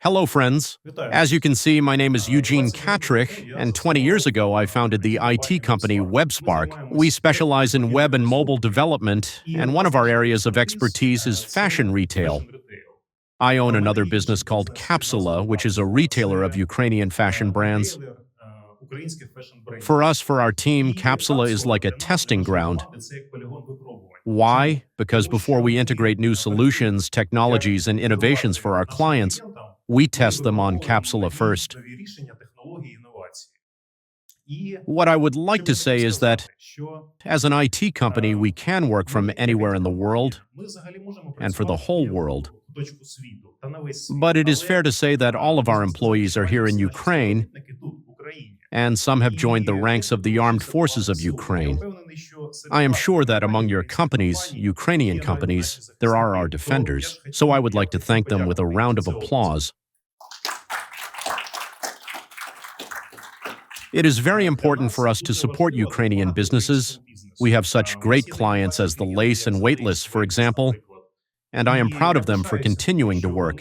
Hello, friends. Вітаю. As you can see, my name is Eugene 20 років тому Katrich, я and 20 заснував years ago I компанію founded the IT company Webspark. Ми Webspark. займаємось We specialize in web and mobile розробкою. development, І and одна one з of our наших areas of експертиз, expertise is це fashion retail. fashion retail. I own У мене another є інший business called бізнес під Capsula, назвою which is a Capsula. retailer of Це Ukrainian fashion brands. ритейлер українських фешн-брендів. For us, for our team, І Capsula is like a для нас, testing для нашої ground. команди, це як полігон випробувань. Why? Because Тому before we що integrate new ми solutions, technologies, and innovations for our нашим clients, клієнтам, we ми test them on випробовуємо Capsula нові first. рішення, технології, інновації. І What I would like що to я say хотів is that, сказати, що as an IT company, we can work from anywhere in the world, ми взагалі можемо and for the працювати whole в world. точку світу та на весь світ. But it is Але, fair to say that all of our можна сказати, employees що are here in всі наші Ukraine, співробітники тут, в Україні. and some have joined the І ranks of the дехто armed долучився до forces of Збройних Сил. Я Ukraine. впевнений, що серед I am ваших sure that компаній, among your українських companies, компаній, Ukrainian є навіть companies, наші there are our захисники. То я defenders, ж so I хотів would like to би thank them with a подякувати round за of це applause. It is very important for us to support Ukrainian businesses. We have such great clients as the Lace and Weightless, for example, and I am proud of them for continuing to work.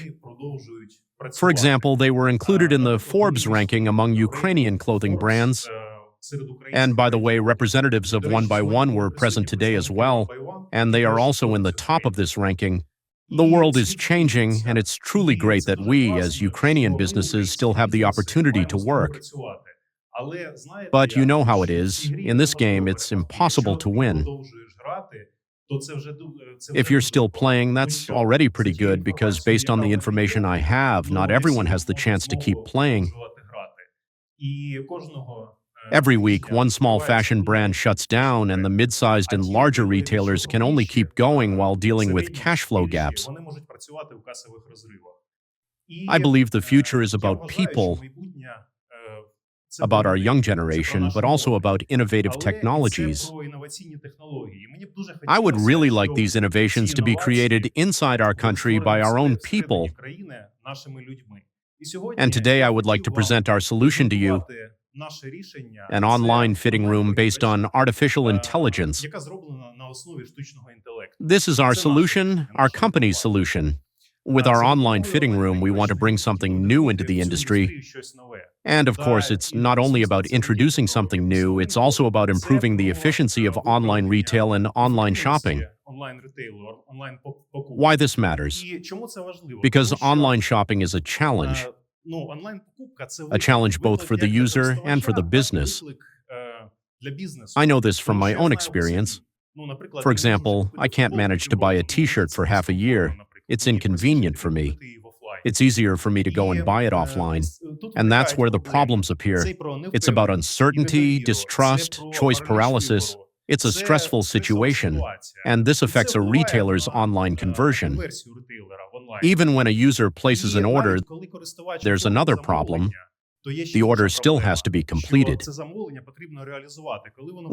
For example, they were included in the Forbes ranking among Ukrainian clothing brands. And by the way, representatives of One by One were present today as well, and they are also in the top of this ranking. The world is changing, and it's truly great that we, as Ukrainian businesses, still have the opportunity to work. But you know how it is. In this game, it's impossible to win. If you're still playing, that's already pretty good because based on the information I have, not everyone has the chance to keep playing. Every week, one small fashion brand shuts down and the mid-sized and larger retailers can only keep going while dealing with cash flow gaps. I believe the future is about people, about our young generation, but also about innovative technologies. I would really like these innovations to be created inside our country by our own people. And today I would like to present our solution to you, an online fitting room based on artificial intelligence. This is our solution, our company's solution. With our online fitting room, we want to bring something new into the industry. And of course, it's not only about introducing something new, it's also about improving the efficiency of online retail and online shopping. Why this matters? Because online shopping is a challenge both for the user and for the business. I know this from my own experience. For example, I can't manage to buy a t-shirt for half a year. It's inconvenient for me. It's easier for me to go and buy it offline. And that's where the problems appear. It's about uncertainty, distrust, choice paralysis. It's a stressful situation, and this affects a retailer's online conversion. Even when a user places an order, there's another problem. The order still has to be completed.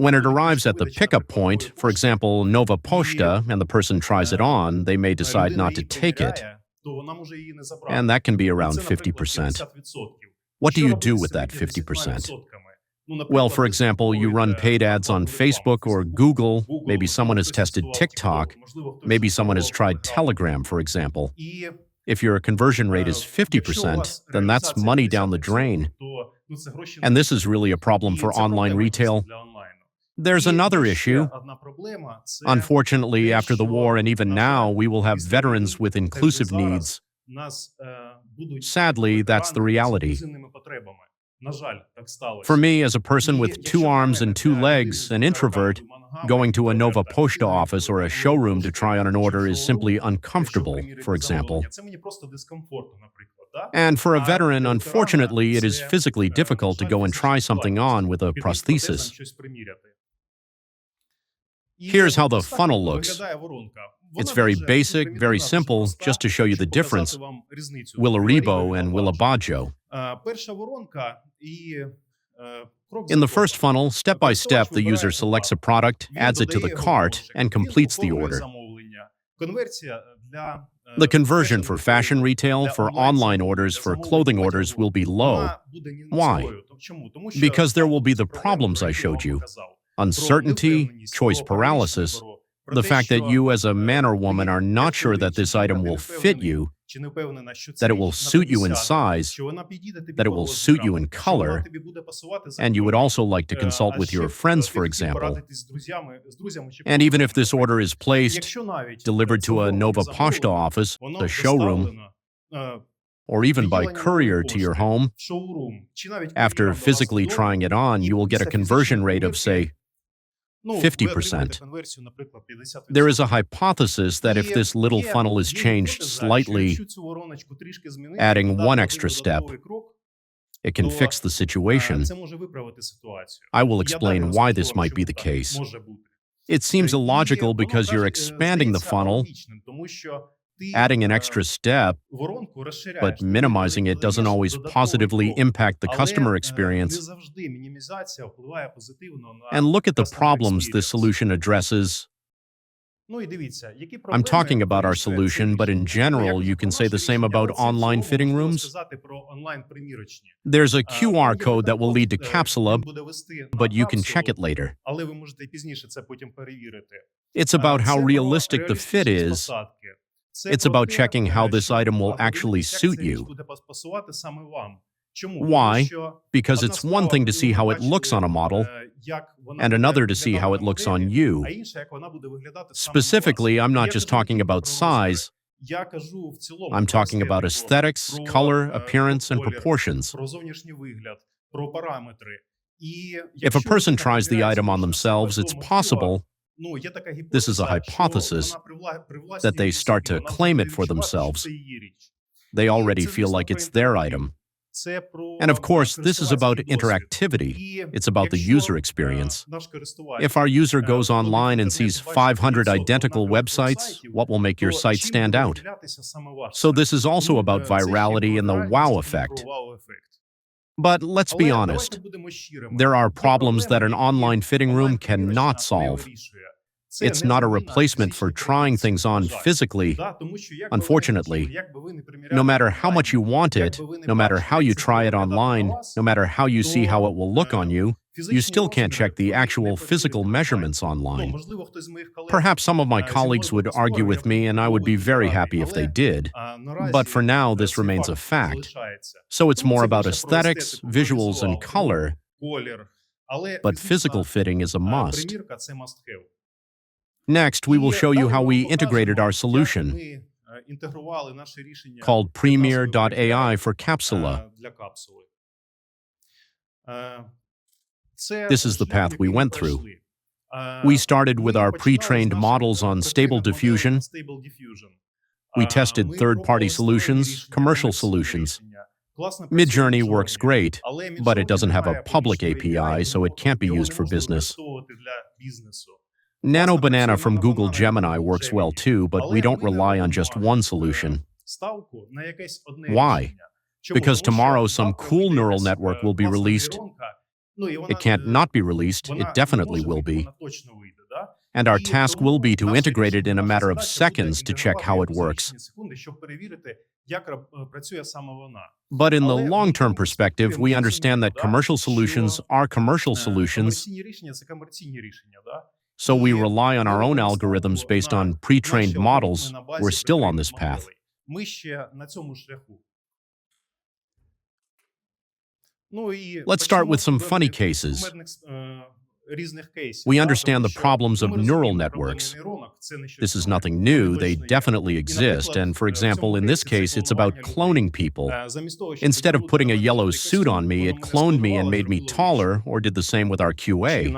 When it arrives at the pickup point, for example, Nova Poshta, and the person tries it on, they may decide not to take it. And that can be around 50%. What do you do with that 50%? Well, for example, you run paid ads on Facebook or Google, maybe someone has tested TikTok, maybe someone has tried Telegram, for example. If your conversion rate is 50%, then that's money down the drain. And this is really a problem for online retail. There's another issue. Unfortunately, after the war and even now, we will have veterans with inclusive needs. Sadly, that's the reality. For me, as a person with 2 arms and 2 legs, an introvert, going to a Nova Poshta office or a showroom to try on an order is simply uncomfortable, for example. And for a veteran, unfortunately, it is physically difficult to go and try something on with a prosthesis. Here's how the funnel looks. It's very basic, very simple, just to show you the difference. Willaribo and Willabajo. In the first funnel, step by step, the user selects a product, adds it to the cart, and completes the order. The conversion for fashion retail, for online orders, for clothing orders will be low. Why? Because there will be the problems I showed you: uncertainty, choice paralysis, The fact that you as a man or woman are not sure that this item will fit you, that it will suit you in size, that it will suit you in color, and you would also like to consult with your friends, for example. And even if this order is placed, delivered to a Nova Poshta office, a showroom, or even by courier to your home, after physically trying it on, you will get a conversion rate of, say, 50%. There is a hypothesis that if this little funnel is changed slightly, adding one extra step, it can fix the situation. I will explain why this might be the case. It seems illogical because you're expanding the funnel, adding an extra step, but minimizing it doesn't always positively impact the customer experience. And look at the problems this solution addresses. I'm talking about our solution, but in general, you can say the same about online fitting rooms. There's a QR code that will lead to Capsula, but you can check it later. It's about how realistic the fit is. It's about checking how this item will actually suit you. Why? Because it's one thing to see how it looks on a model, and another to see how it looks on you. Specifically, I'm not just talking about size. I'm talking about aesthetics, color, appearance, and proportions. If a person tries the item on themselves, it's possible, this is a hypothesis, that they start to claim it for themselves. They already feel like it's their item. And of course, this is about interactivity. It's about the user experience. If our user goes online and sees 500 identical websites, what will make your site stand out? So this is also about virality and the wow effect. But let's be honest, there are problems that an online fitting room cannot solve. It's not a replacement for trying things on physically. Unfortunately, no matter how much you want it, no matter how you try it online, no matter how you see how it will look on you, you still can't check the actual physical measurements online. Perhaps some of my colleagues would argue with me, and I would be very happy if they did. But for now, this remains a fact. So it's more about aesthetics, visuals, and color, but physical fitting is a must. Next, we will show you how we integrated our solution, called Premier.ai for Capsula. This is the path we went through. We started with our pre-trained models on Stable Diffusion. We tested third-party solutions, commercial solutions. Midjourney works great, but it doesn't have a public API, so it can't be used for business. Nano Banana from Google Gemini works well too, but we don't rely on just one solution. Why? Because tomorrow some cool neural network will be released. It can't not be released, it definitely will be. And our task will be to integrate it in a matter of seconds to check how it works. But in the long-term perspective, we understand that commercial solutions are commercial solutions, so we rely on our own algorithms based on pre-trained models. We're still on this path. Let's start with some funny cases. We understand the problems of neural networks. This is nothing new, they definitely exist, and for example, in this case, it's about cloning people. Instead of putting a yellow suit on me, it cloned me and made me taller, or did the same with our QA.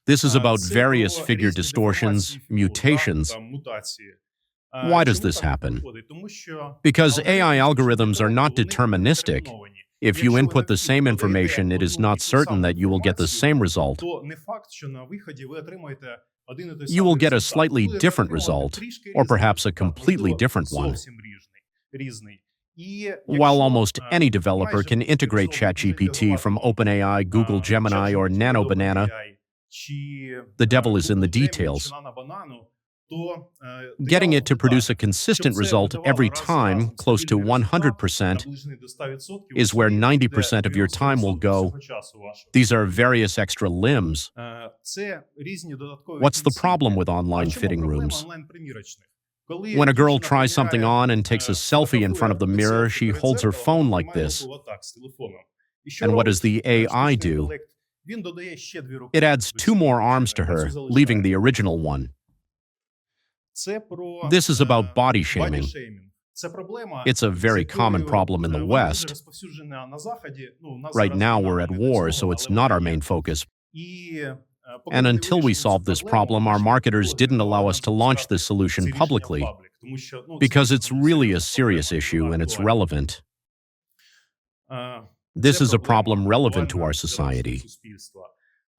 This is about various figure distortions, mutations. Why does this happen? Because AI algorithms are not deterministic. If you input the same information, it is not certain that you will get the same result. You will get a slightly different result, or perhaps a completely different one. While almost any developer can integrate ChatGPT from OpenAI, Google Gemini, or Nano Banana, the devil is in the details. Getting it to produce a consistent result every time, close to 100%, is where 90% of your time will go. These are various extra limbs. What's the problem with online fitting rooms? When a girl tries something on and takes a selfie in front of the mirror, she holds her phone like this. And what does the AI do? It adds 2 more arms to her, leaving the original one. This is about body shaming. It's a very common problem in the West. Right now we're at war, so it's not our main focus. And until we solve this problem, our marketers didn't allow us to launch this solution publicly, because it's really a serious issue and it's relevant. This is a problem relevant to our society.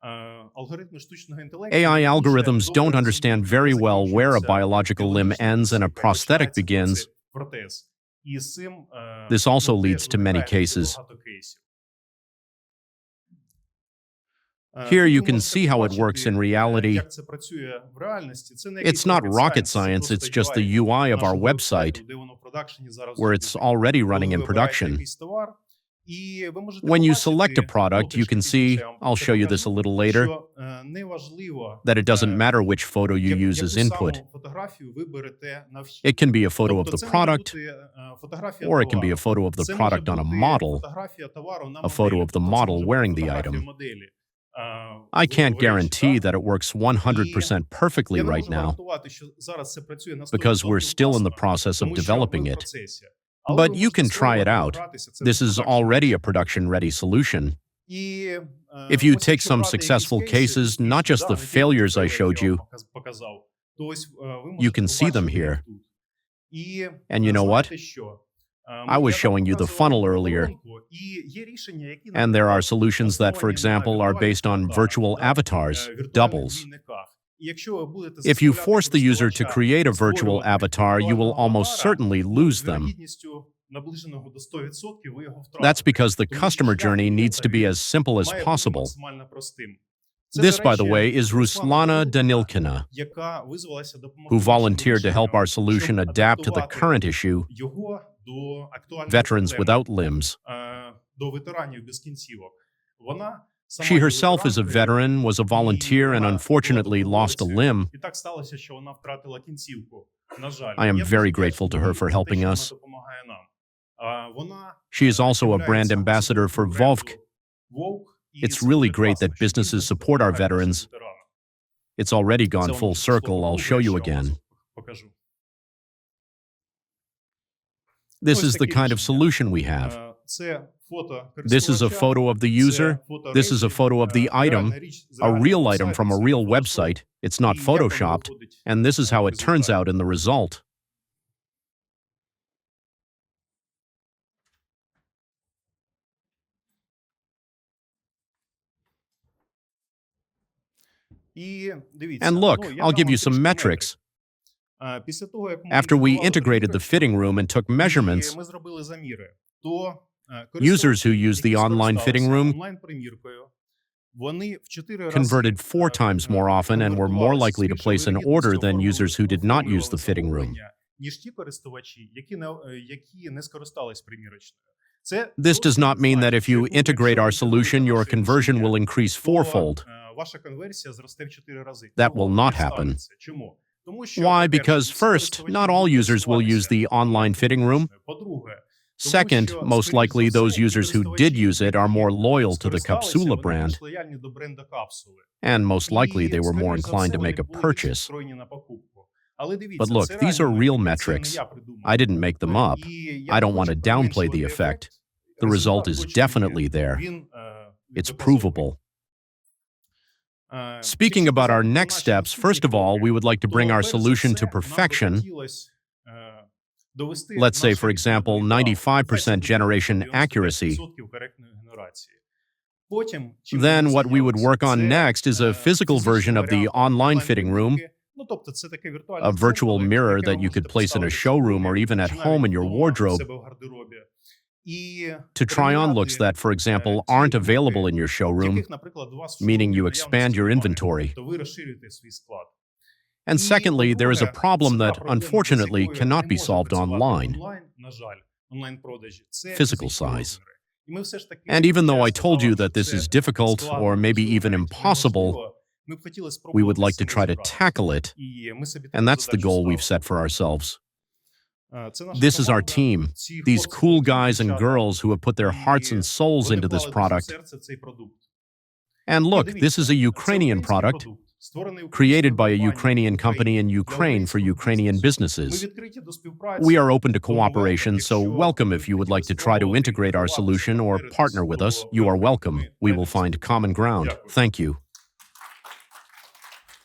AI algorithms don't understand very well where a biological limb ends and a prosthetic begins. This also leads to many cases. Here you can see how it works in reality. It's not rocket science, it's just the UI of our website, where it's already running in production. When you select a product, you can see, I'll show you this a little later, that it doesn't matter which photo you use as input. It can be a photo of the product, or it can be a photo of the product on a model, a photo of the model wearing the item. I can't guarantee that it works 100% perfectly right now, because we're still in the process of developing it. But you can try it out. This is already a production-ready solution. If you take some successful cases, not just the failures I showed you, you can see them here. And you know what? I was showing you the funnel earlier. And there are solutions that, for example, are based on virtual avatars, doubles. If you force the user to create a virtual avatar, you will almost certainly lose them. That's because the customer journey needs to be as simple as possible. This, by the way, is Ruslana Danilkina, who volunteered to help our solution adapt to the current issue, veterans without limbs. She herself is a veteran, was a volunteer, and unfortunately lost a limb. I am very grateful to her for helping us. She is also a brand ambassador for Vovk. It's really great that businesses support our veterans. It's already gone full circle. I'll show you again. This is the kind of solution we have. This is a photo of the user. This is a photo of the item, a real item from a real website. It's not photoshopped. And this is how it turns out in the result. And look, I'll give you some metrics. After we integrated the fitting room and took measurements, users who use the online fitting room converted 4 times more often and were more likely to place an order than users who did not use the fitting room. This does not mean that if you integrate our solution, your conversion will increase 4-fold. That will not happen. Why? Because first, not all users will use the online fitting room. Second, most likely those users who did use it are more loyal to the Capsula brand, and most likely they were more inclined to make a purchase. But look, these are real metrics. I didn't make them up. I don't want to downplay the effect. The result is definitely there. It's provable. Speaking about our next steps, first of all, we would like to bring our solution to perfection. Let's say, for example, 95% generation accuracy. Then what we would work on next is a physical version of the online fitting room, a virtual mirror that you could place in a showroom or even at home in your wardrobe, to try on looks that, for example, aren't available in your showroom, meaning you expand your inventory. And secondly, there is a problem that, проблема, з unfortunately, якою cannot не be може solved працювати online: онлайн, на жаль, онлайн-продажі. Це physical фізичні size. розміри. І ми все ж таки, And even though I сказав told you вам, що that this це is difficult складно, or maybe можливо, even навіть impossible, неможливо, ми б хотіли we would спробувати like з to цим try to розібратися. tackle it, І ми собі and таку that's the задачу goal we've ставили. set for ourselves. Це наша This is our команда, team, ці these хлопці, cool молоді guys and дівчата, girls who have put their hearts і and souls вони into this вклали душу в product. серце в цей продукт. And І look, this дивіться, is a це Ukrainian український product продукт, створений created українською by a компанією Ukrainian в company in Україні для Ukraine for українського Ukrainian бізнесу. Ми businesses. відкриті до співпраці, We are open to до нового, cooperation, so якщо welcome ви if you would like to хотіли try to спробувати integrate our інтегруватися, solution or партнеритись partner with us. в You are виробі, welcome. ми We раді will find цьому. common ground. Дякую. Thank you.